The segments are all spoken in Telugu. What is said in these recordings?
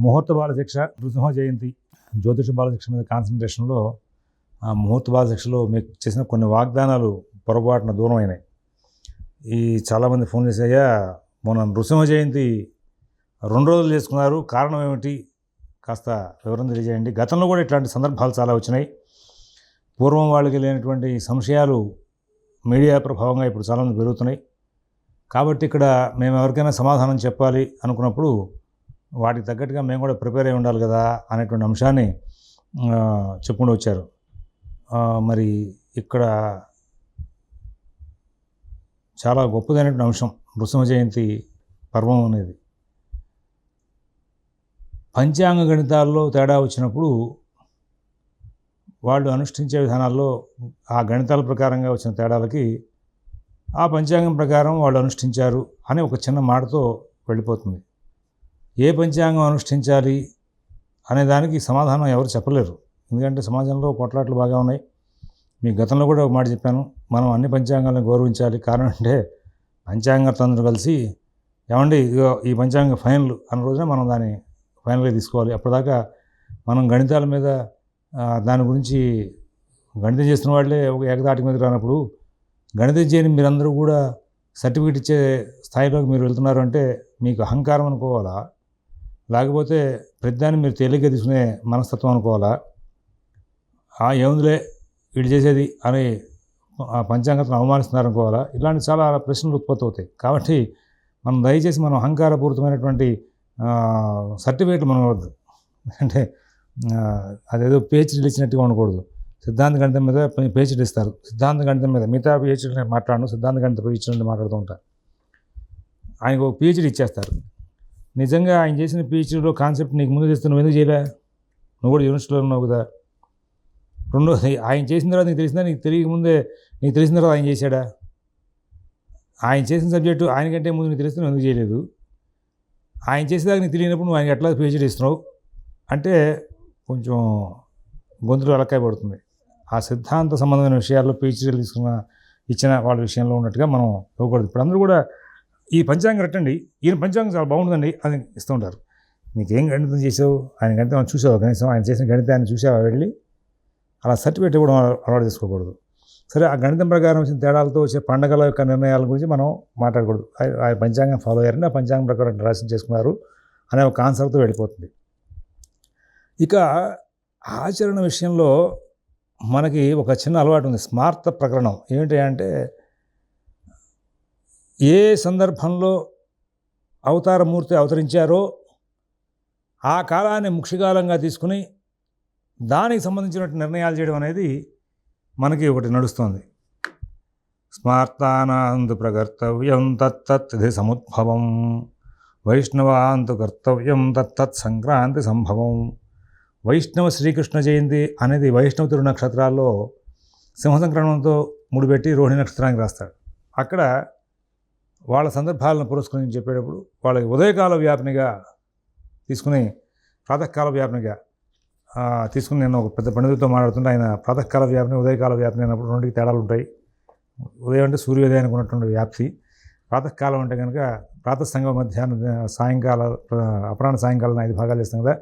ముహూర్త బాలశిక్ష నృసింహ జయంతి జ్యోతిష బాలశిక్ష మీద కాన్సన్ట్రేషన్లో ఆ ముహూర్త బాలశిక్షలో మీకు చేసిన కొన్ని వాగ్దానాలు పొరపాటున దూరం అయినాయి. చాలామంది ఫోన్ చేసాయా మొన్న నృసింహ జయంతి 2 రోజులు చేసుకున్నారు, కారణం ఏమిటి కాస్త వివరం తెలియజేయండి. గతంలో కూడా ఇట్లాంటి సందర్భాలు చాలా వచ్చినాయి. పూర్వం వాళ్ళకి లేనటువంటి సంశయాలు మీడియా ప్రభావంగా ఇప్పుడు చాలామంది పెరుగుతున్నాయి. కాబట్టి ఇక్కడ మేము ఎవరికైనా సమాధానం చెప్పాలి అనుకున్నప్పుడు వాటికి తగ్గట్టుగా మేము కూడా ప్రిపేర్ అయి ఉండాలి కదా అనేటువంటి అంశాన్ని చెప్పుకుంటూ వచ్చారు. మరి ఇక్కడ చాలా గొప్పదైనటువంటి అంశం నృసింహ జయంతి పర్వం అనేది. పంచాంగ గణితాల్లో తేడా వచ్చినప్పుడు వాళ్ళు అనుష్ఠించే విధానాల్లో ఆ గణితాల ప్రకారంగా వచ్చిన తేడాలకి ఆ పంచాంగం ప్రకారం వాళ్ళు అనుష్ఠించారు అని ఒక చిన్న మాటతో వెళ్ళిపోతుంది. ఏ పంచాంగం అనుష్ఠించాలి అనే దానికి సమాధానం ఎవరు చెప్పలేరు. ఎందుకంటే సమాజంలో కొట్లాట్లు బాగా ఉన్నాయి. మీ గతంలో కూడా ఒక మాట చెప్పాను, మనం అన్ని పంచాంగాలను గౌరవించాలి. కారణం అంటే పంచాంగతందరూ కలిసి ఏమండి ఈ పంచాంగ ఫైనల్ అన్న రోజున మనం దాన్ని ఫైనల్గా తీసుకోవాలి. అప్పటిదాకా మనం గణితాల మీద దాని గురించి గణితం చేస్తున్న వాళ్ళే ఒక ఏకదాటి మీద రానప్పుడు గణితం చేయని మీరందరూ కూడా సర్టిఫికేట్ ఇచ్చే స్థాయిలోకి మీరు వెళ్తున్నారు అంటే మీకు అహంకారం అనుకోవాలా, లేకపోతే ప్రతిదాన్ని మీరు తేలిగ్గా తీసుకునే మనస్తత్వం అనుకోవాలా, ఏముందిలే వీళ్ళు చేసేది అని ఆ పంచాంగతను అవమానిస్తున్నారు అనుకోవాలా, ఇలాంటి చాలా ప్రశ్నలు ఉత్పత్తి అవుతాయి. కాబట్టి మనం దయచేసి మనం అహంకారపూరితమైనటువంటి సర్టిఫికేట్లు మనం వద్దు. అంటే అదేదో పిహెచ్డీలు ఇచ్చినట్టుగా ఉండకూడదు. సిద్ధాంత గణితం మీద పిహెచ్డీ ఇస్తారు, సిద్ధాంత గణితం మీద. మిగతా పిహెచ్డీలు నేను మాట్లాడను, సిద్ధాంత గణిత పిహెచ్డీ మాట్లాడుతూ ఉంటాను. ఆయనకు ఒక పిహెచ్డీ ఇచ్చేస్తారు. నిజంగా ఆయన చేసిన పిహెచ్డీలో కాన్సెప్ట్ నీకు ముందు తెస్తే నువ్వు ఎందుకు చేయలే? నువ్వు కూడా యూనివర్సిటీలో ఉన్నావు కదా. రెండోది, ఆయన చేసిన తర్వాత నీకు తెలిసిందా? నీకు తెలిసిన తర్వాత ఆయన చేశాడా? ఆయన చేసిన సబ్జెక్టు ఆయనకంటే ముందు నీకు తెలిస్తే నువ్వు ఎందుకు చేయలేదు? ఆయన చేసేదాకా నీకు తెలియనప్పుడు నువ్వు ఆయనకి ఎట్లా పిహెచ్డీ ఇస్తున్నావు అంటే కొంచెం గొంతులు అలక్కాయ పడుతుంది. ఆ సిద్ధాంత సంబంధమైన విషయాల్లో పిహెచ్డీలు ఇచ్చిన వాళ్ళ విషయంలో ఉన్నట్టుగా మనం ఇవ్వకూడదు. ఇప్పుడు అందరూ కూడా ఈ పంచాంగం కట్టండి, ఈయన పంచాంగం చాలా బాగుంటుందండి అని ఇస్తూ ఉంటారు. నీకేం గణితం చేసావు? ఆయన గణితం చూసావు? కనీసం ఆయన చేసిన గణితాన్ని చూసావా? వెళ్ళి అలా సర్టిఫికేట్ ఇవ్వడం అలవాటు చేసుకోకూడదు. సరే, ఆ గణితం ప్రకారం వచ్చిన తేడాలతో వచ్చే పండగల యొక్క నిర్ణయాల గురించి మనం మాట్లాడకూడదు. ఆ పంచాంగం ఫాలో అయ్యారని ఆ పంచాంగం ప్రకారం రాసి చేసుకున్నారు అనే ఒక ఆన్సర్తో వెళ్ళిపోతుంది. ఇక ఆచరణ విషయంలో మనకి ఒక చిన్న అలవాటు ఉంది, స్మార్త ప్రకరణం. ఏమిటి అంటే ఏ సందర్భంలో అవతారమూర్తి అవతరించారో ఆ కాలాన్ని ముఖ్యకాలంగా తీసుకుని దానికి సంబంధించినటువంటి నిర్ణయాలు చేయడం అనేది మనకి ఒకటి నడుస్తుంది. స్మార్తానాంతు ప్రకర్తవ్యం తత్తత్తిథి సముద్భవం, వైష్ణవాంతు కర్తవ్యం తత్తత్ సంక్రాంతి సంభవం. వైష్ణవ శ్రీకృష్ణ జయంతి అనేది వైష్ణవ తిరు నక్షత్రాల్లో సింహ సంక్రమణంతో ముడిపెట్టి రోహిణి నక్షత్రానికి రాస్తాడు. అక్కడ వాళ్ళ సందర్భాలను పురస్కరించి చెప్పేటప్పుడు వాళ్ళకి ఉదయకాల వ్యాపనిగా తీసుకుని ప్రాతకాల వ్యాపనిగా తీసుకుని, నేను ఒక పెద్ద పండితుడితో మాట్లాడుతుంటే ఆయన ప్రాతకాల వ్యాప్ని ఉదయకాల వ్యాప్ని అయినప్పుడు రెండుకి తేడాలు ఉంటాయి. ఉదయం అంటే సూర్యోదయానికి ఉన్నటువంటి వ్యాప్తి, ప్రాతకాలం అంటే కనుక ప్రాతఃసంగం మధ్యాహ్నం సాయంకాల అపరాహ్న సాయంకాలం 5 భాగాలు చేస్తాం కదా,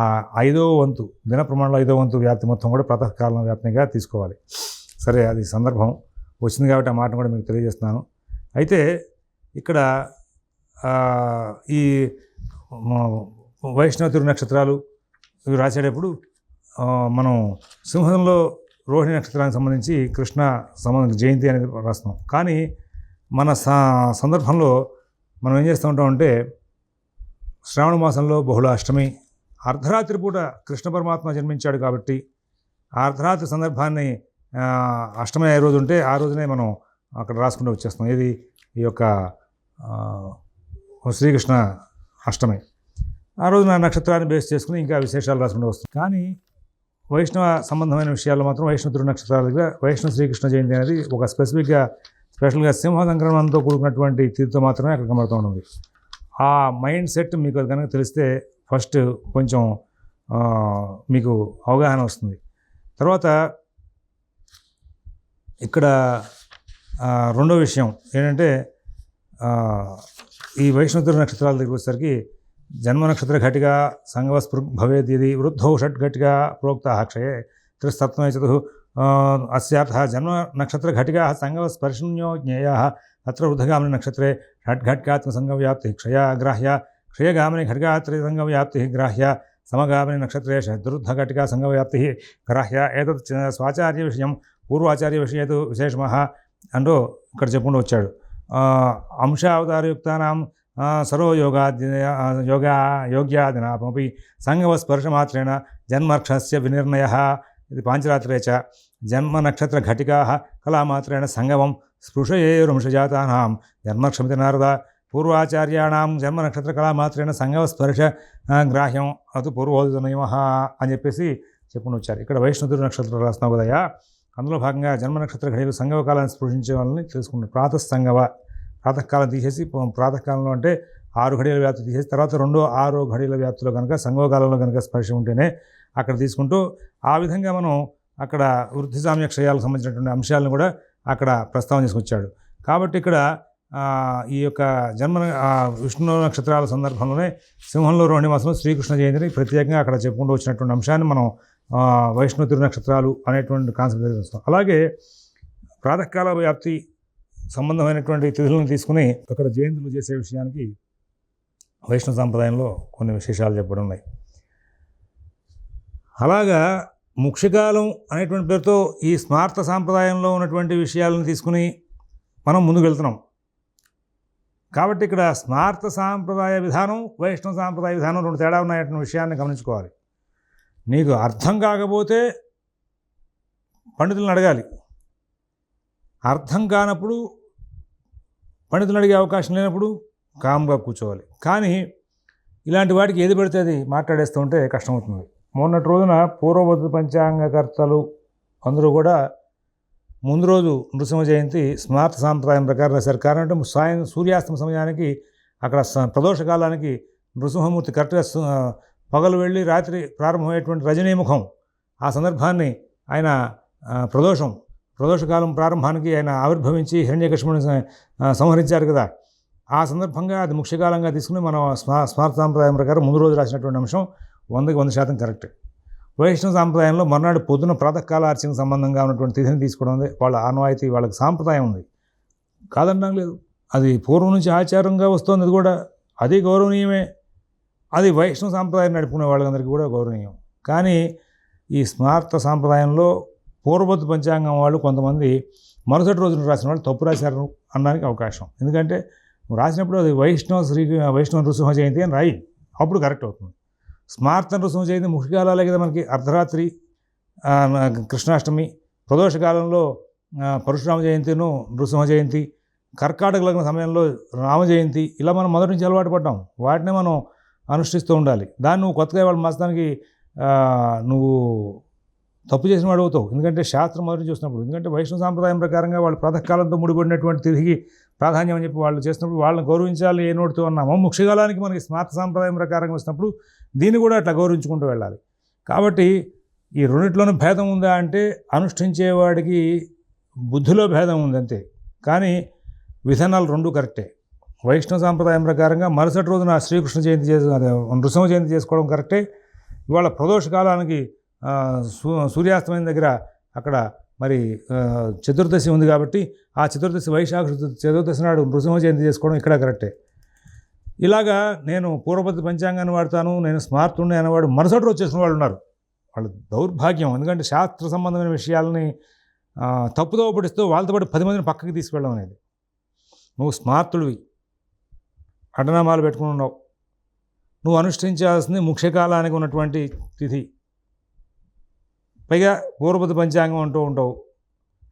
ఆ 5వ వంతు దిన ప్రమాణంలో 5వ వంతు వ్యాప్తి మొత్తం కూడా ప్రాతకాలం వ్యాప్తిగా తీసుకోవాలి. సరే, అది సందర్భం వచ్చింది కాబట్టి ఆ మాటను కూడా మీకు తెలియజేస్తున్నాను. అయితే ఇక్కడ ఈ వైష్ణవ తిరు నక్షత్రాలు ఇవి రాసేటప్పుడు మనం సింహంలో రోహిణి నక్షత్రానికి సంబంధించి కృష్ణ జయంతి అనేది రాస్తున్నాం. కానీ మన సందర్భంలో మనం ఏం చేస్తూ ఉంటామంటే శ్రావణ మాసంలో బహుళ అష్టమి, అర్ధరాత్రి పూట కృష్ణ పరమాత్మ జన్మించాడు కాబట్టి ఆ అర్ధరాత్రి సందర్భాన్ని అష్టమి ఏ రోజు ఉంటే ఆ రోజునే మనం అక్కడ రాసుకుంటూ వచ్చేస్తాం. ఇది ఈ యొక్క శ్రీకృష్ణ అష్టమి. ఆ రోజు నా నక్షత్రాన్ని బేస్ చేసుకుని ఇంకా విశేషాలు రాసుకుంటూ వస్తుంది. కానీ వైష్ణవ సంబంధమైన విషయాల్లో మాత్రం వైష్ణవ తిరు నక్షత్రాల దగ్గర వైష్ణవ శ్రీకృష్ణ జయంతి అనేది ఒక స్పెషల్గా సింహ సంక్రమణంతో కూడుకున్నటువంటి తీరుతో మాత్రమే అక్కడ కనబడుతూ ఉంటుంది. ఆ మైండ్ సెట్ మీకు కనుక తెలిస్తే ఫస్ట్ కొంచెం మీకు అవగాహన వస్తుంది. తర్వాత ఇక్కడ రెండో విషయం ఏంటంటే ఈ వైష్ణవ తిరు నక్షత్రాల దగ్గర వచ్చేసరికి జన్మనక్షత్రఘటిగా సంగవస్పృగ్ భవేద్ యది వృద్ధౌ షడ్ఘటిగా ప్రోక్తాः క్షయే త్రిస్తత్వమే చతుః అస్యార్థः జన్మనక్షత్రఘటికాः సంగవస్పర్శన్యో జ్ఞేయాः తత్ర వృద్ధగామిని నక్షత్రే షడ్ఘటికాత్మసంగవ్యాప్తిः క్షయాగ్రాహ్య క్షయగామిని ఘటికాత్రిసంగవ్యాప్తిः గ్రాహ్య సమగామిని నక్షత్రే షడ్రుద్ధఘటికా సంగవ్యాప్తిः గ్రాహ్య ఏతత్ స్వాచార్య విషయం పూర్వాచార్య విషయేతు విశేషమః అంటూ ఇక్కడ చెప్పుకుంటూ వచ్చాడు. అంశావతారయుక్తానాం సర్వ యోగ్యాదినాపమపి సంగవస్పర్శమాత్రేణ జన్మక్షస్య వినిర్ణయः ఇది పాంచరాత్రే చ జన్మనక్షత్రఘటికాः కళామాత్రేణ సంగమం స్పృశయేరుంషజాతానాం జన్మక్షమితి నారద పూర్వాచార్యాణం జన్మనక్షత్రకళామాత్రేణ సంగవస్పర్శ గ్రాహ్యం అటు పూర్వోదితనయమః అని చెప్పేసి చెప్పుకుని వచ్చారు. ఇక్కడ వైష్ణుతురు నక్షత్రం రాస్తున్నావు కదయ్యా, అందులో భాగంగా జన్మనక్షత్ర ఘడియలు సంగవ కాలాన్ని స్పృశించే వాళ్ళని తెలుసుకున్నారు. ప్రాతకాలం తీసేసి ప్రాతకాలంలో అంటే 6 ఘడియల వ్యాప్తి తీసేసి తర్వాత 6 ఘడియల వ్యాప్తిలో కనుక సంగవకాలంలో కనుక స్పర్శ ఉంటేనే అక్కడ తీసుకుంటూ ఆ విధంగా మనం అక్కడ వృద్ధి సామ్య క్షయాలకు సంబంధించినటువంటి అంశాలను కూడా అక్కడ ప్రస్తావన చేసుకొచ్చాడు. కాబట్టి ఇక్కడ ఈ యొక్క విష్ణు నక్షత్రాల సందర్భంలోనే సింహంలో రోహిణి మాసంలో శ్రీకృష్ణ జయంతిని ప్రత్యేకంగా అక్కడ చెప్పుకుంటూ వచ్చినటువంటి అంశాన్ని మనం వైష్ణవ తిరునక్షత్రాలు అనేటువంటి కాన్సెప్ట్ తెలుస్తాం. అలాగే ప్రాతకాల వ్యాప్తి సంబంధమైనటువంటి తిథులను తీసుకుని అక్కడ జయంతులు చేసే విషయానికి వైష్ణవ సాంప్రదాయంలో కొన్ని విశేషాలు చెప్పడం ఉన్నాయి. అలాగా ముక్షికాలం అనేటువంటి పేరుతో ఈ స్మార్త సాంప్రదాయంలో ఉన్నటువంటి విషయాలను తీసుకుని మనం ముందుకు వెళ్తున్నాం. కాబట్టి ఇక్కడ స్మార్త సాంప్రదాయ విధానం వైష్ణవ సాంప్రదాయ విధానం 2 తేడా ఉన్నాయన్న విషయాన్ని గమనించుకోవాలి. నీకు అర్థం కాకపోతే పండితులను అడగాలి, అర్థం కానప్పుడు పండితులను అడిగే అవకాశం లేనప్పుడు కామ్గా కూర్చోవాలి. కానీ ఇలాంటి వాటికి ఏది పడితే అది మాట్లాడేస్తూ ఉంటే కష్టమవుతుంది. మొన్నటి రోజున పూర్వబద్ధ పంచాంగకర్తలు అందరూ కూడా ముందు రోజు నృసింహ జయంతి స్మార్త సాంప్రదాయం ప్రకారం రాశారు. కారణం అంటే సూర్యాస్తమ సమయానికి అక్కడ ప్రదోష కాలానికి నృసింహమూర్తి కరెక్ట్గా పగలు వెళ్ళి రాత్రి ప్రారంభమయ్యేటువంటి రజనీముఖం ఆ సందర్భాన్ని ఆయన ప్రదోషకాలం ప్రారంభానికి ఆయన ఆవిర్భవించి హిరణ్యకశిపుని సంహరించారు కదా. ఆ సందర్భంగా అది ముఖ్యకాలంగా తీసుకుని మనం స్మార్త సాంప్రదాయం ప్రకారం ముందు రోజు రాసినటువంటి అంశం 100% కరెక్ట్. వైష్ణవ సాంప్రదాయంలో మర్నాడు పొద్దున ప్రాతకాల అర్చనకు సంబంధంగా ఉన్నటువంటి తిథిని తీసుకోవడం వాళ్ళ ఆనవాయితీ, వాళ్ళకి సాంప్రదాయం ఉంది, కాదనడం లేదు. అది పూర్వం నుంచి ఆచారంగా వస్తుంది, అది కూడా అది గౌరవనీయమే. అది వైష్ణవ సాంప్రదాయం నడుపుకునే వాళ్ళందరికీ కూడా గౌరవనీయం. కానీ ఈ స్మార్త సాంప్రదాయంలో పూర్వబద్ధ పంచాంగం వాళ్ళు కొంతమంది మరుసటి రోజున రాసిన వాళ్ళు తప్పు రాశారు అనడానికి అవకాశం. ఎందుకంటే నువ్వు రాసినప్పుడు అది వైష్ణవ నృసింహ జయంతి అని రాయి, అప్పుడు కరెక్ట్ అవుతుంది. స్మార్త నృసింహ జయంతి ముఖ్యకాలాలే కదా మనకి. అర్ధరాత్రి కృష్ణాష్టమి, ప్రదోషకాలంలో పరశురామ జయంతిను నృసింహ జయంతి, కర్కాటక లగ్న సమయంలో రామ జయంతి, ఇలా మనం మొదటి నుంచి అలవాటు పడ్డాం. వాటినే మనం అనుష్ఠిస్తూ ఉండాలి. దాన్ని నువ్వు కొత్తగా వాళ్ళు మార్చడానికి నువ్వు తప్పు చేసిన వాడు అవుతావు. ఎందుకంటే శాస్త్రం మొదటి చూసినప్పుడు, ఎందుకంటే వైష్ణవ సాంప్రదాయం ప్రకారంగా వాళ్ళు ప్రాతకాలంతో ముడిపడినటువంటి తిరిగి ప్రాధాన్యం అని చెప్పి వాళ్ళు చేసినప్పుడు వాళ్ళని గౌరవించాలి. ఏ నోటితో అన్నామో ముఖ్యకాలానికి మనకి స్మార్త సాంప్రదాయం ప్రకారంగా వచ్చినప్పుడు దీన్ని కూడా అట్లా గౌరవించుకుంటూ వెళ్ళాలి. కాబట్టి ఈ రెండిట్లోనూ భేదం ఉందా అంటే అనుష్ఠించేవాడికి బుద్ధిలో భేదం ఉంది అంతే. కానీ విధానాలు 2 కరెక్టే. వైష్ణవ సాంప్రదాయం ప్రకారంగా మరుసటి రోజున శ్రీకృష్ణ జయంతి నృసింహ జయంతి చేసుకోవడం కరెక్టే. ఇవాళ ప్రదోష కాలానికి సూర్యాస్తమైన దగ్గర అక్కడ మరి చతుర్దశి ఉంది కాబట్టి ఆ చతుర్దశి వైశాఖ చతుర్దశి నాడు నృసింహ జయంతి చేసుకోవడం ఇక్కడ కరెక్టే. ఇలాగా నేను పూర్వబద్ధ పంచాంగాన్ని వాడతాను, నేను స్మార్తుడిని అనేవాడు మరుసటి రోజు చేసిన వాళ్ళు ఉన్నారు. వాళ్ళు దౌర్భాగ్యం. ఎందుకంటే శాస్త్ర సంబంధమైన విషయాలని తప్పుదో పడిస్తూ వాళ్ళతో పాటు 10 మందిని పక్కకి తీసుకెళ్ళడం అనేది. నువ్వు స్మార్తుడివి, అడ్డనామాలు పెట్టుకుని ఉన్నావు, నువ్వు అనుష్ఠించాల్సింది ముఖ్యకాలానికి ఉన్నటువంటి తిథి, పైగా పూర్వబద్ధ పంచాంగం అంటూ ఉంటావు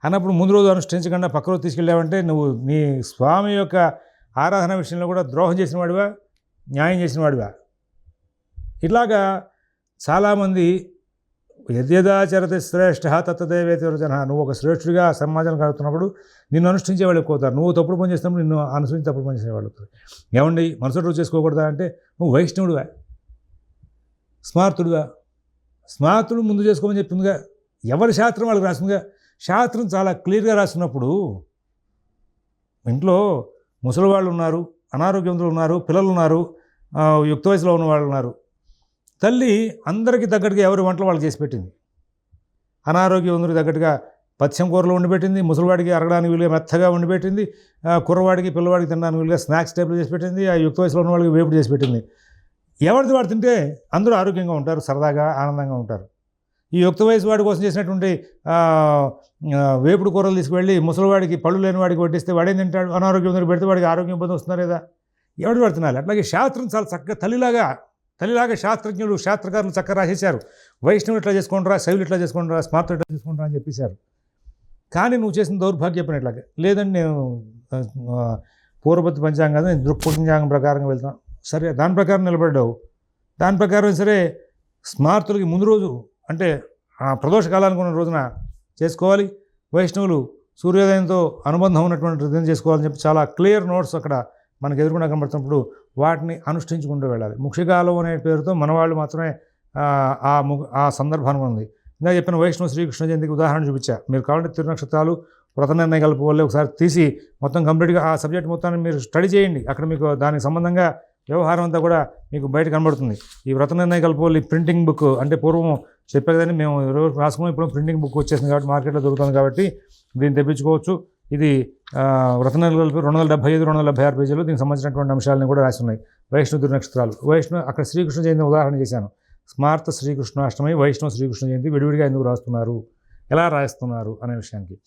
అన్నప్పుడు ముందు రోజు అనుష్ఠించకుండా పక్క రోజు తీసుకెళ్ళావంటే నువ్వు నీ స్వామి యొక్క ఆరాధన విషయంలో కూడా ద్రోహం చేసిన వాడివా, న్యాయం చేసిన వాడివా. ఇట్లాగా చాలామంది యద్యదాచరతి శ్రేష్ఠ తత్తదేవేతి జన, నువ్వు ఒక శ్రేష్ఠుడిగా సమాజానికి కడుతున్నప్పుడు నిన్ను అనుష్ఠించే వాళ్ళు ఎక్కువ అవుతారు. నువ్వు తప్పుడు పని చేసినప్పుడు నిన్ను అనుసరించి తప్పుడు పని చేసేవాళ్ళు అవుతారు. ఏమండి మరుసటి రోజు చేసుకోకూడదా అంటే నువ్వు వైష్ణవుడివా, స్మార్తుడివా. స్మార్తుడు ముందు చేసుకోమని చెప్పిందిగా, ఎవరి శాస్త్రం వాళ్ళకి రాసిందిగా. శాస్త్రం చాలా క్లియర్గా రాసినప్పుడు ఇంట్లో ముసలి వాళ్ళు ఉన్నారు, అనారోగ్యవంతులు ఉన్నారు, పిల్లలు ఉన్నారు, యుక్త వయసులో ఉన్న వాళ్ళు ఉన్నారు. తల్లి అందరికీ తగ్గట్టుగా ఎవరి వంటలు వాళ్ళు చేసి పెట్టింది. అనారోగ్యం ఉందని తగ్గట్టుగా పథ్యం కూరలు వండిపెట్టింది, ముసలివాడికి అరగడానికి వీలుగా మెత్తగా వండిపెట్టింది, కుర్రవాడికి పిల్లవాడికి తినడానికి వీలుగా స్నాక్స్ టైప్లో చేసి పెట్టింది, ఆ యుక్త వయసులో ఉన్న వాళ్ళకి వేపుడు చేసి పెట్టింది. ఎవరిది వాడు తింటే అందరూ ఆరోగ్యంగా ఉంటారు, సరదాగా ఆనందంగా ఉంటారు. ఈ యుక్త వయసు వాడి కోసం చేసినటువంటి వేపుడు కూరలు తీసుకువెళ్ళి ముసలివాడికి పళ్ళు లేని వాడికి వడ్డిస్తే వాడేం తింటాడు? అనారోగ్యం ఉందని పెడితే వాడికి ఆరోగ్యం ఇబ్బంది వస్తున్నారు లేదా? ఎవడు వాడు తినాలి. అట్లాగే శాస్త్రం చాలా చక్కగా తల్లిలాగా శాస్త్రకారులు చక్కగా రాసేశారు. వైష్ణవులు ఇట్లా చేసుకుంటారా, శైవులు ఇట్లా చేసుకుంటారా, స్మార్త ఇట్లా చేసుకుంటారా అని చెప్పేశారు. కానీ నువ్వు చేసిన దౌర్భాగ్యం ఇట్లాగే లేదండి, నేను పూర్వపత్తి పంచాంగం దృక్పంచాంగం ప్రకారంగా వెళ్తాను. సరే, దాని ప్రకారం నిలబడ్డావు. దాని ప్రకారం సరే, స్మార్తులకి ముందు రోజు అంటే ప్రదోష కాలానికి ఉన్న రోజున చేసుకోవాలి. వైష్ణవులు సూర్యోదయంతో అనుబంధం ఉన్నటువంటి రీతిని చేసుకోవాలని చెప్పి చాలా క్లియర్ నోట్స్ అక్కడ మనకు ఎదురుకుండా కనబడుతున్నప్పుడు వాటిని అనుష్ఠించుకుంటూ వెళ్ళాలి. ముఖ్యకాలం అనే పేరుతో మనవాళ్ళు మాత్రమే ఆ సందర్భాన్ని ఉంది. ఇందాక చెప్పిన వైష్ణవ శ్రీకృష్ణ జయంతికి ఉదాహరణ చూపించా. మీరు కావాలంటే తిరునక్షత్రాలు వ్రత నిర్ణయ కల్ప వల్లే ఒకసారి తీసి మొత్తం కంప్లీట్గా ఆ సబ్జెక్ట్ మొత్తాన్ని మీరు స్టడీ చేయండి. అక్కడ మీకు దానికి సంబంధంగా వ్యవహారం అంతా కూడా మీకు బయట కనబడుతుంది. ఈ వ్రత నిర్ణయ కల్పవల్లి ప్రింటింగ్ బుక్ అంటే పూర్వం చెప్పేదని మేము రాసుకున్నాం. ఇప్పుడు ప్రింటింగ్ బుక్ వచ్చేసింది కాబట్టి మార్కెట్లో దొరుకుతుంది కాబట్టి దీన్ని తెప్పించుకోవచ్చు. ఇది వ్రత నిర్ణయ కల్ప 275, 276 పేజీలు దీనికి సంబంధించినటువంటి అంశాలను కూడా రాసి ఉన్నాయి. వైష్ణవ తిరునక్షత్రాలు, వైష్ణవ అక్కడ శ్రీకృష్ణ జయంతి ఉదాహరణ చేశాను. స్మార్త శ్రీకృష్ణాష్టమి, వైష్ణవ శ్రీకృష్ణ జయంతి విడివిడిగా ఎందుకు రాస్తున్నారు, ఎలా రాస్తున్నారు అనే విషయానికి.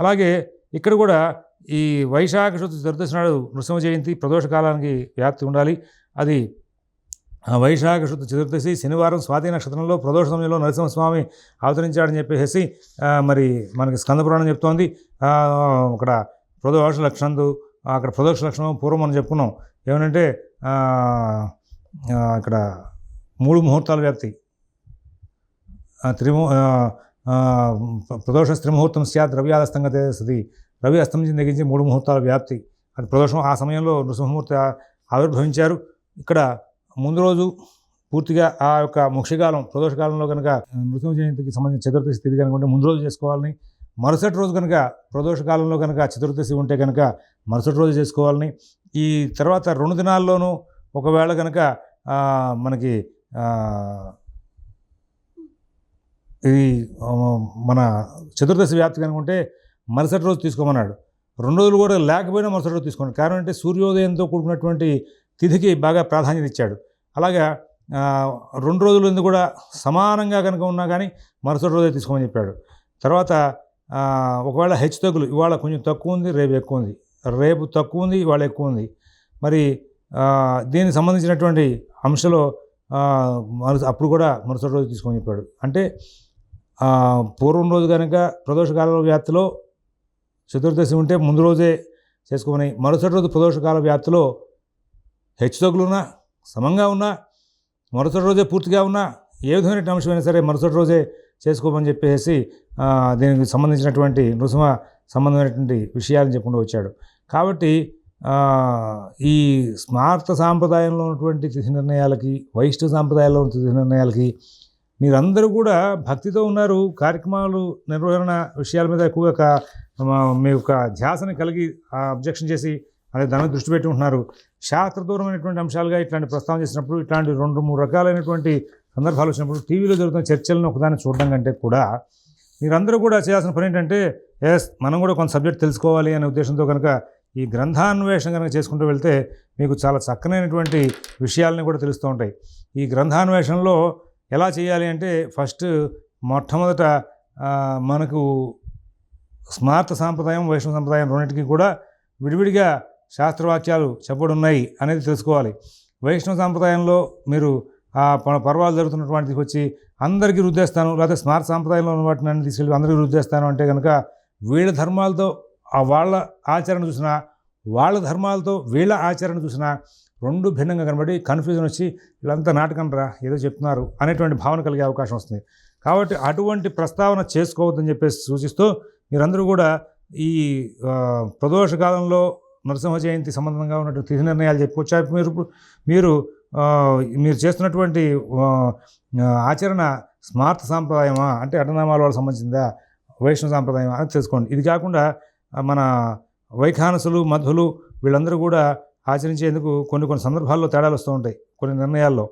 అలాగే ఇక్కడ కూడా ఈ వైశాఖ శుద్ధ చతుర్దశి నాడు నృసింహ జయంతి ప్రదోష కాలానికి వ్యాప్తి ఉండాలి. అది వైశాఖ శుద్ధ చతుర్దశి శనివారం స్వాతి నక్షత్రంలో ప్రదోష సమయంలో నరసింహస్వామి అవతరించాడని చెప్పేసి మరి మనకి స్కందపురాణం చెప్తోంది. అక్కడ ప్రదోష లక్షణం, అక్కడ ప్రదోష లక్షణం పూర్వం మనం చెప్పుకున్నాం. ఏమనంటే ఇక్కడ 3 ముహూర్తాల వ్యాప్తి, ప్రదోష త్రిముహూర్తం స్యాత్ రవ్యాదస్తంగా సది, రవి అస్తమించిన దగ్గర నుంచి 3 ముహూర్తాల వ్యాప్తి, అది ప్రదోషం. ఆ సమయంలో నృసింహమూర్తి ఆవిర్భవించారు. ఇక్కడ ముందు రోజు పూర్తిగా ఆ యొక్క ముఖ్యకాలం ప్రదోషకాలంలో కనుక నృసింహ జయంతికి సంబంధించిన చతుర్దశి తిథి కనుక ఉంటే ముందు రోజు చేసుకోవాలని, మరుసటి రోజు కనుక ప్రదోషకాలంలో కనుక చతుర్దశి ఉంటే కనుక మరుసటి రోజు చేసుకోవాలని, ఈ తర్వాత 2 దినాల్లోనూ ఒకవేళ కనుక మనకి ఇది మన చతుర్దశి వ్యాప్తి కనుక ఉంటే మరుసటి రోజు తీసుకోమన్నాడు. 2 రోజులు కూడా లేకపోయినా మరుసటి రోజు తీసుకోండి. కారణం అంటే సూర్యోదయంతో కూడుకున్నటువంటి తిథికి బాగా ప్రాధాన్యత ఇచ్చాడు. అలాగా 2 రోజులు ఎందుకు కూడా సమానంగా కనుక ఉన్నా కానీ మరుసటి రోజే తీసుకోమని చెప్పాడు. తర్వాత ఒకవేళ హెచ్చుతగ్గులు, ఇవాళ కొంచెం తక్కువ ఉంది, రేపు ఎక్కువ ఉంది, రేపు తక్కువ ఉంది, ఇవాళ ఎక్కువ ఉంది, మరి దీనికి సంబంధించినటువంటి అంశంలో అప్పుడు కూడా మరుసటి రోజు తీసుకోమని చెప్పాడు. అంటే పూర్వం రోజు కనుక ప్రదోషకాల వ్యాప్తిలో చతుర్దశి ఉంటే ముందు రోజే చేసుకోమని, మరుసటి రోజు ప్రదోషకాల వ్యాప్తిలో హెచ్చుతగ్గులున్నా సమంగా ఉన్నా మరుసటి రోజే పూర్తిగా ఉన్నా ఏ విధమైన అంశమైనా సరే మరుసటి రోజే చేసుకోమని చెప్పేసి దీనికి సంబంధించినటువంటి నృసింహ సంబంధమైనటువంటి విషయాలను చెప్పుకుంటూ వచ్చాడు. కాబట్టి ఈ స్మార్త సాంప్రదాయంలో ఉన్నటువంటి తిథి నిర్ణయాలకి, వైష్ణవ సాంప్రదాయంలో ఉన్న తిథి నిర్ణయాలకి మీరందరూ కూడా భక్తితో ఉన్నారు. కార్యక్రమాలు నిర్వహణ విషయాల మీద ఎక్కువగా మీ యొక్క ధ్యాసని కలిగి అబ్జెక్షన్ చేసి అదే దాని దృష్టి పెట్టి ఉంటున్నారు. శాస్త్రదూరమైనటువంటి అంశాలుగా ఇట్లాంటి ప్రస్తావన చేసినప్పుడు, ఇట్లాంటి 2-3 రకాలైనటువంటి సందర్భాలు వచ్చినప్పుడు టీవీలో జరుగుతున్న చర్చలను ఒకదాన్ని చూడడం కంటే కూడా మీరందరూ కూడా చేయాల్సిన పని ఏంటంటే, మనం కూడా కొంత సబ్జెక్ట్ తెలుసుకోవాలి అనే ఉద్దేశంతో కనుక ఈ గ్రంథాన్వేషణ కనుక చేసుకుంటూ వెళ్తే మీకు చాలా చక్కనైనటువంటి విషయాలని కూడా తెలుస్తూ ఉంటాయి. ఈ గ్రంథాన్వేషణలో ఎలా చేయాలి అంటే, ఫస్ట్ మొట్టమొదట మనకు స్మార్త సాంప్రదాయం, వైష్ణవ సాంప్రదాయం రెండింటికి కూడా విడివిడిగా శాస్త్రవాక్యాలు చెప్పబడున్నాయి అనేది తెలుసుకోవాలి. వైష్ణవ సాంప్రదాయంలో మీరు పర్వాలు జరుగుతున్నటువంటిది వచ్చి అందరికీ రుద్దేస్తాను, లేకపోతే స్మార్త సాంప్రదాయంలో ఉన్న వాటిని అన్ని తీసుకెళ్ళి అందరికీ రుద్దేస్తాను అంటే కనుక వీళ్ళ ధర్మాలతో వాళ్ళ ఆచరణ చూసినా, వాళ్ళ ధర్మాలతో వీళ్ళ ఆచరణ చూసినా 2 భిన్నంగా కనబడి కన్ఫ్యూజన్ వచ్చి వీళ్ళంతా నాటకం రా ఏదో చెప్తున్నారు అనేటువంటి భావన కలిగే అవకాశం వస్తుంది. కాబట్టి అటువంటి ప్రస్తావన చేసుకోవద్దని చెప్పేసి సూచిస్తూ మీరందరూ కూడా ఈ ప్రదోష కాలంలో నరసింహ జయంతి సంబంధంగా ఉన్నటువంటి తిథి నిర్ణయాలు చెప్పుకోవచ్చు. మీరు చేస్తున్నటువంటి ఆచరణ స్మార్త సాంప్రదాయమా అంటే అటనామాల వాళ్ళకి సంబంధించిందా, వైష్ణవ సాంప్రదాయమా అని తెలుసుకోండి. ఇది కాకుండా మన వైఖానసులు, మధ్వులు వీళ్ళందరూ కూడా ఆచరించేందుకు కొన్ని సందర్భాల్లో తేడాలు వస్తూ ఉంటాయి. కొన్ని నిర్ణయాల్లో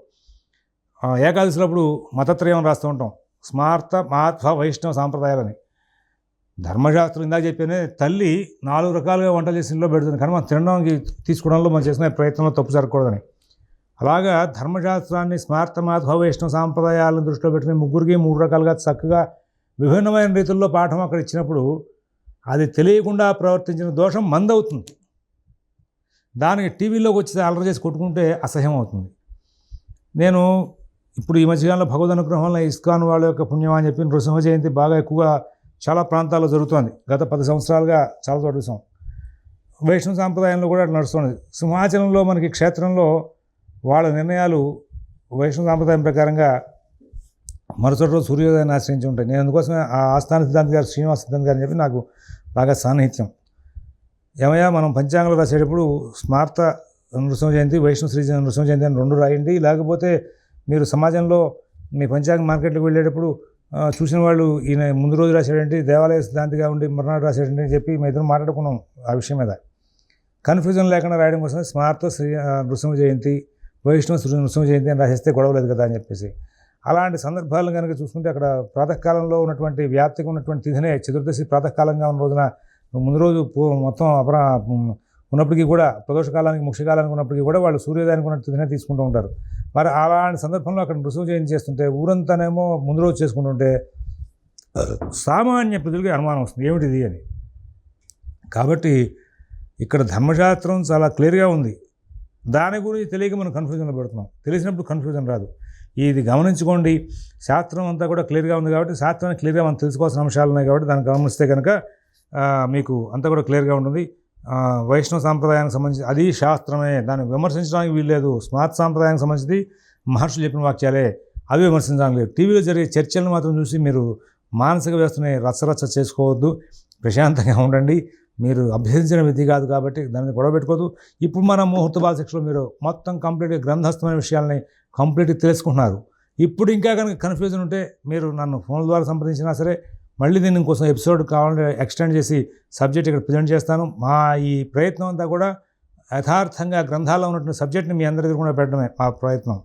ఏకాదశులప్పుడు మతత్రయం రాస్తూ ఉంటాం, స్మార్త మాధ్వ వైష్ణవ సాంప్రదాయాలని. ధర్మశాస్త్రం ఇందాక చెప్పానే, తల్లి 4 రకాలుగా వంటలు చేసి ఇంట్లో పెడుతుంది, కానీ మనం తినడానికి తీసుకోవడంలో మనం చేసిన ప్రయత్నంలో తప్పు జరగకూడదని. అలాగా ధర్మశాస్త్రాన్ని స్మార్త మాధ్వ వైష్ణవ సాంప్రదాయాలను దృష్టిలో పెట్టుకుని ముగ్గురికి 3 రకాలుగా చక్కగా విభిన్నమైన రీతుల్లో పాఠం అక్కడ ఇచ్చినప్పుడు అది తెలియకుండా ప్రవర్తించిన దోషం మందవుతుంది. దానికి టీవీలోకి వచ్చి అల్లరి చేసి కొట్టుకుంటే అసహ్యం అవుతుంది. నేను ఇప్పుడు ఈ మధ్యకాలంలో భగవద్ అనుగ్రహం వల్ల ఇస్కాన్ వాళ్ళ యొక్క పుణ్యం అని చెప్పి నృసింహ జయంతి బాగా ఎక్కువగా చాలా ప్రాంతాల్లో జరుగుతోంది. గత 10 సంవత్సరాలుగా చాలా చోట్ల చూసాం. వైష్ణవ సాంప్రదాయంలో కూడా నడుస్తుంది. సింహాచలంలో మనకి క్షేత్రంలో వాళ్ళ నిర్ణయాలు వైష్ణవ సాంప్రదాయం ప్రకారంగా మరుసటి రోజు సూర్యోదయాన్ని ఆశ్రయించి ఉంటాయి. నేను అందుకోసమే ఆ ఆస్థాన సిద్ధాంతి గారు, శ్రీనివాస సిద్ధాంతి గారు అని చెప్పి నాకు బాగా సాన్నిహిత్యం. ఏమయ్యా, మనం పంచాంగంలో రాసేటప్పుడు స్మార్త నృసింహ జయంతి, వైష్ణవ శ్రీ నృసింహ జయంతి అని 2 రాయండి. లేకపోతే మీరు సమాజంలో మీ పంచాంగ మార్కెట్కి వెళ్ళేటప్పుడు చూసిన వాళ్ళు ఈయన ముందు రోజు రాశాడంటే దేవాలయ సిద్ధాంతిగా ఉండి మర్నాడు రాశాడంటే అని చెప్పి మేము ఇద్దరు మాట్లాడుకున్నాం ఆ విషయం మీద. కన్ఫ్యూజన్ లేకుండా రాయడం కోసం స్మార్త శ్రీ నృసింహ జయంతి, వైష్ణవ శ్రీ నృసింహ జయంతి అని రాసేస్తే గొడవ లేదు కదా అని చెప్పేసి. అలాంటి సందర్భాలను కనుక చూసుకుంటే అక్కడ ప్రాతకాలంలో ఉన్నటువంటి వ్యాప్తిగా ఉన్నటువంటి తిథినే చతుర్దశి ప్రాతకాలంగా ఉన్న రోజున ముందు రోజు మొత్తం ఉన్నప్పటికీ కూడా ప్రదోషకాలానికి ముఖ్యకాలానికి ఉన్నప్పటికీ కూడా వాళ్ళు సూర్యోదయానికి ఉన్న తిథినే తీసుకుంటూ ఉంటారు. మరి అలాంటి సందర్భంలో అక్కడ నృసింహ జయంతి చేస్తుంటే ఊరంతానేమో ముందు రోజు చేసుకుంటుంటే సామాన్య ప్రజలకి అనుమానం వస్తుంది, ఏమిటిది అని. కాబట్టి ఇక్కడ ధర్మశాస్త్రం చాలా క్లియర్గా ఉంది. దాని గురించి తెలియక మనం కన్ఫ్యూజన్లో పెడుతున్నాం. తెలిసినప్పుడు కన్ఫ్యూజన్ రాదు. ఇది గమనించుకోండి. శాస్త్రం అంతా కూడా క్లియర్గా ఉంది కాబట్టి, శాస్త్రాన్ని క్లియర్గా మనం తెలుసుకోవాల్సిన అంశాలు ఉన్నాయి కాబట్టి దాన్ని గమనిస్తే కనుక మీకు అంతా కూడా క్లియర్గా ఉంటుంది. వైష్ణవ సాంప్రదాయానికి సంబంధించి అది శాస్త్రమే, దాన్ని విమర్శించడానికి వీల్లేదు. స్మార్త సాంప్రదాయానికి సంబంధించి మహర్షులు చెప్పిన వాక్యాలే, అవి విమర్శించడానికి లేదు. టీవీలో జరిగే చర్చలను మాత్రం చూసి మీరు మానసిక వ్యవస్థని రచ్చరచ్చ చేసుకోవద్దు. ప్రశాంతంగా ఉండండి. మీరు అభ్యసించిన విధి కాదు కాబట్టి దాన్ని గొడవ పెట్టుకోవద్దు. ఇప్పుడు మన ముహూర్త బాలశిక్షలో మీరు మొత్తం కంప్లీట్గా గ్రంథస్థమైన విషయాలని కంప్లీట్గా తెలుసుకుంటున్నారు. ఇప్పుడు ఇంకా కనుక కన్ఫ్యూజన్ ఉంటే మీరు నన్ను ఫోన్ ద్వారా సంప్రదించినా సరే మళ్ళీ దీని ఇంకోసం ఎపిసోడ్ కావాలంటే ఎక్స్టెండ్ చేసి సబ్జెక్ట్ ఇక్కడ ప్రజెంట్ చేస్తాను. మా ఈ ప్రయత్నం అంతా కూడా యథార్థంగా గ్రంథాల్లో ఉన్నటువంటి సబ్జెక్ట్ని మీ అందరి దగ్గర కూడా పెట్టడమే మా ప్రయత్నం.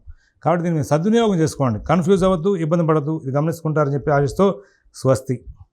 కాబట్టి దీన్ని సద్వినియోగం చేసుకోండి. కన్ఫ్యూజ్ అవ్వద్దు, ఇబ్బంది పడద్దు. ఇది గమనించుకుంటారని చెప్పి ఆశిస్తూ స్వస్తి.